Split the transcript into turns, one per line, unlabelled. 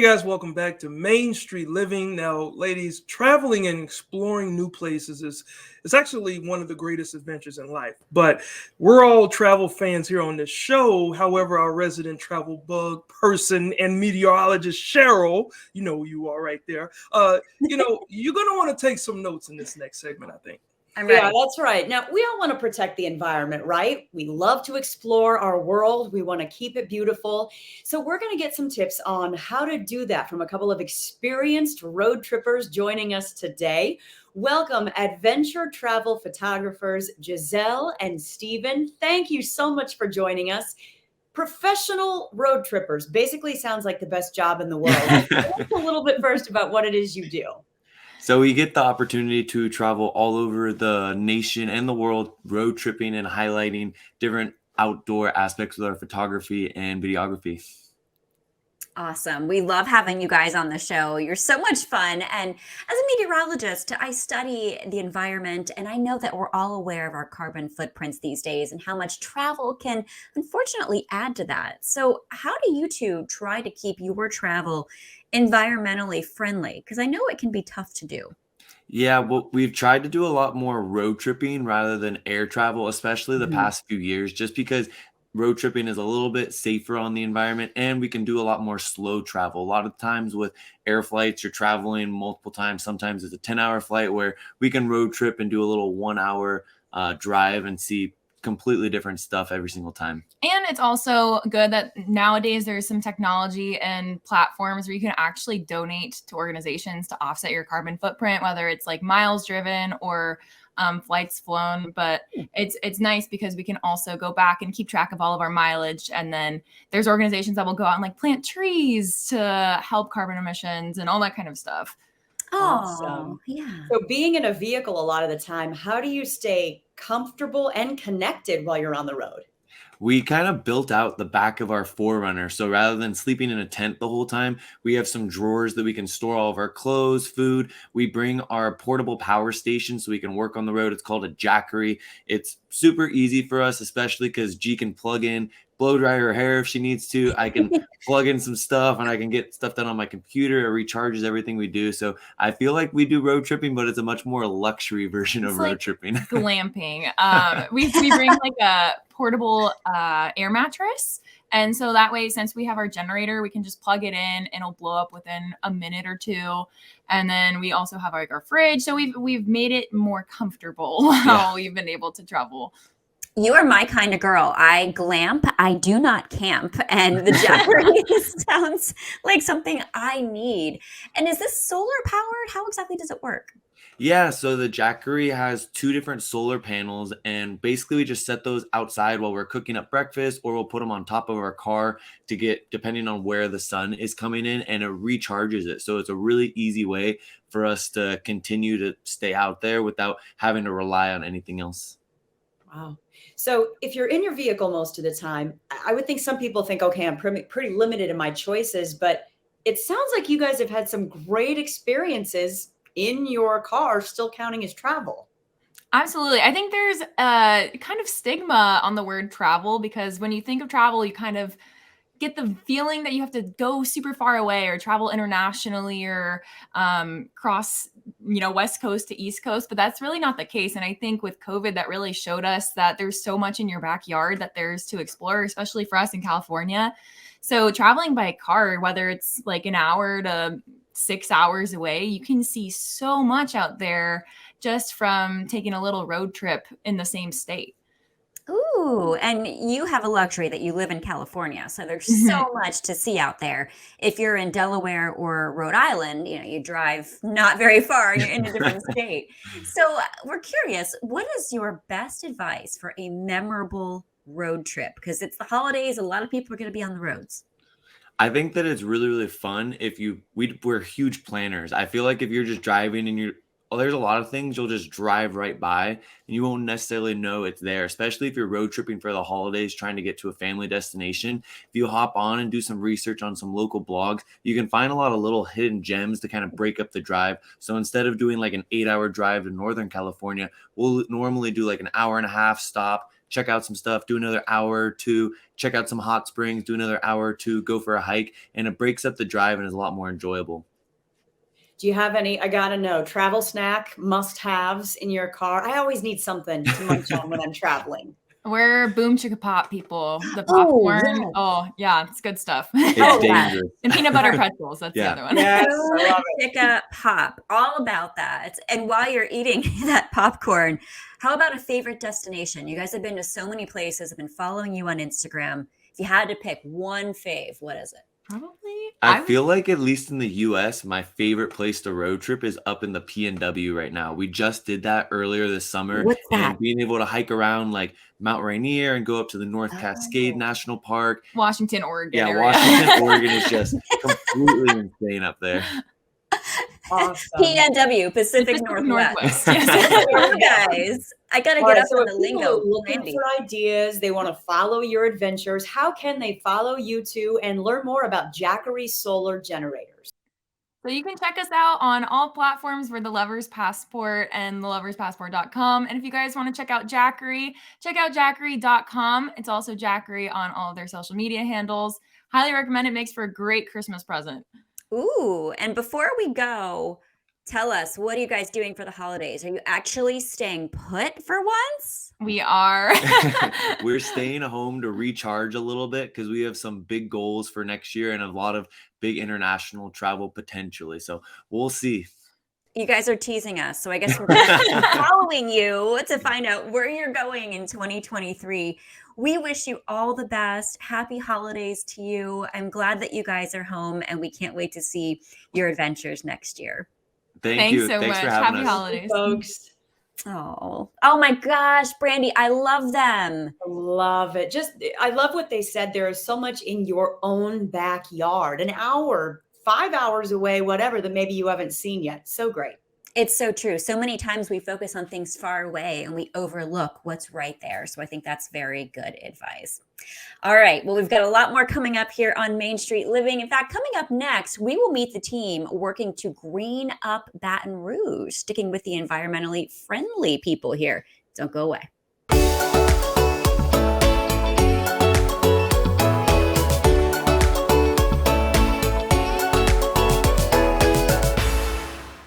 guys, welcome back to Main Street Living. Now, ladies, traveling and exploring new places is actually one of the greatest adventures in life. But we're all travel fans here on this show. However, our resident travel bug person and meteorologist Cheryl, you know who you are right there. You're gonna want to take some notes in this next segment, I think.
I'm ready. Yeah, that's right. Now, we all want to protect the environment, right? We love to explore our world. We want to keep it beautiful. So we're going to get some tips on how to do that from a couple of experienced road trippers joining us today. Welcome, adventure travel photographers Giselle and Stephen. Thank you so much for joining us. Professional road trippers basically sounds like the best job in the world. Tell us a little bit first about what it is you do.
So we get the opportunity to travel all over the nation and the world, road tripping and highlighting different outdoor aspects with our photography and videography.
Awesome. We love having you guys on the show. You're so much fun. And as a meteorologist, I study the environment, and I know that we're all aware of our carbon footprints these days and how much travel can unfortunately add to that. So how do you two try to keep your travel environmentally friendly? Because I know it can be tough to do.
Yeah, well, we've tried to do a lot more road tripping rather than air travel, especially the past few years, just because road tripping is a little bit safer on the environment, and we can do a lot more slow travel. A lot of times with air flights, you're traveling multiple times. Sometimes it's a 10-hour flight where we can road trip and do a little 1-hour drive and see completely different stuff every single time.
And it's also good that nowadays there's some technology and platforms where you can actually donate to organizations to offset your carbon footprint, whether it's like miles driven or flights flown. But it's nice because we can also go back and keep track of all of our mileage. And then there's organizations that will go out and like plant trees to help carbon emissions and all that kind of stuff.
Awesome. Yeah. So being in a vehicle a lot of the time, how do you stay comfortable and connected while you're on the road?
We kind of built out the back of our 4Runner. So rather than sleeping in a tent the whole time, we have some drawers that we can store all of our clothes, food. We bring our portable power station so we can work on the road. It's called a Jackery. It's super easy for us, especially because G can plug in, blow dry her hair if she needs to. I can plug in some stuff and I can get stuff done on my computer. It recharges everything we do. So I feel like we do road tripping, but it's a much more luxury version of road tripping.
Glamping. We bring like a portable air mattress. And so that way, since we have our generator, we can just plug it in and it'll blow up within a minute or two. And then we also have like our fridge. So we've made it more comfortable while we've been able to travel.
You are my kind of girl. I glamp. I do not camp. And the Jackery sounds like something I need. And is this solar powered? How exactly does it work?
Yeah, so the Jackery has 2 different solar panels, and basically we just set those outside while we're cooking up breakfast, or we'll put them on top of our car to get, depending on where the sun is coming in, and it recharges it. So it's a really easy way for us to continue to stay out there without having to rely on anything else.
Wow. So if you're in your vehicle most of the time, I would think some people think, okay, I'm pretty limited in my choices, but it sounds like you guys have had some great experiences in your car, still counting as travel.
Absolutely. I think there's a kind of stigma on the word travel because when you think of travel, you kind of get the feeling that you have to go super far away or travel internationally or cross, West Coast to East Coast, but that's really not the case. And I think with COVID, that really showed us that there's so much in your backyard that there's to explore, especially for us in California. So traveling by car, whether it's like an hour to 6 hours away, you can see so much out there just from taking a little road trip in the same state.
Ooh, and you have a luxury that you live in California. So there's so much to see out there. If you're in Delaware or Rhode Island, you drive not very far and you're in a different state. So we're curious, what is your best advice for a memorable road trip? Because it's the holidays, a lot of people are going to be on the roads.
I think that it's really, really fun if we're huge planners. I feel like if you're just driving and there's a lot of things you'll just drive right by and you won't necessarily know it's there, especially if you're road tripping for the holidays, trying to get to a family destination. If you hop on and do some research on some local blogs, you can find a lot of little hidden gems to kind of break up the drive. So instead of doing like an 8-hour drive to Northern California, we'll normally do like an hour and a half stop, check out some stuff, do another hour or two, check out some hot springs, do another hour or two, go for a hike, and it breaks up the drive and is a lot more enjoyable.
Do you have any, I gotta know, travel snack must-haves in your car? I always need something to munch on when I'm traveling.
We're boom chicka pop people. The popcorn.
yes.
Oh, yeah, it's good stuff.
It's
Oh,
dangerous.
And peanut butter pretzels. That's
Yeah.
the other one.
Yes, I love it.
Pick a pop, all about that. And while you're eating that popcorn, how about a favorite destination? You guys have been to so many places. I've been following you on Instagram. If you had to pick one fave, what is it?
Probably.
I feel like, at least in the US, my favorite place to road trip is up in the PNW right now. We just did that earlier this summer.
What's that?
And being able to hike around like Mount Rainier and go up to the North Cascade National Park.
Washington, Oregon.
Yeah,
area.
Washington, Oregon is just completely insane up there.
Awesome.
PNW, Pacific Northwest. Yes. You guys, I got to
All
get
right,
up
so
on
if
the
people
lingo.
are looking
Brandy.
for ideas, they want to follow your adventures, how can they follow you two and learn more about Jackery solar generators?
So you can check us out on all platforms. We're The Lover's Passport and theloverspassport.com. And if you guys want to check out Jackery, check out jackery.com. It's also Jackery on all of their social media handles. Highly recommend it. Makes for a great Christmas present.
Ooh, and before we go, tell us, what are you guys doing for the holidays? Are you actually staying put for once?
We are.
We're staying home to recharge a little bit because we have some big goals for next year and a lot of big international travel potentially. So we'll see.
You guys are teasing us, so I guess we're going to be following you to find out where you're going in 2023. We wish you all the best. Happy holidays to you. I'm glad that you guys are home, and we can't wait to see your adventures next year.
Thank you.
so
Thanks
much.
for having
Happy
us.
holidays.
Folks,
Oh my gosh, Brandy, I love them.
I love it. I love what they said. There is so much in your own backyard, an hour, 5 hours away, whatever, that maybe you haven't seen yet. So great.
It's so true. So many times we focus on things far away and we overlook what's right there. So I think that's very good advice. All right. Well, we've got a lot more coming up here on Main Street Living. In fact, coming up next, we will meet the team working to green up Baton Rouge, sticking with the environmentally friendly people here. Don't go away.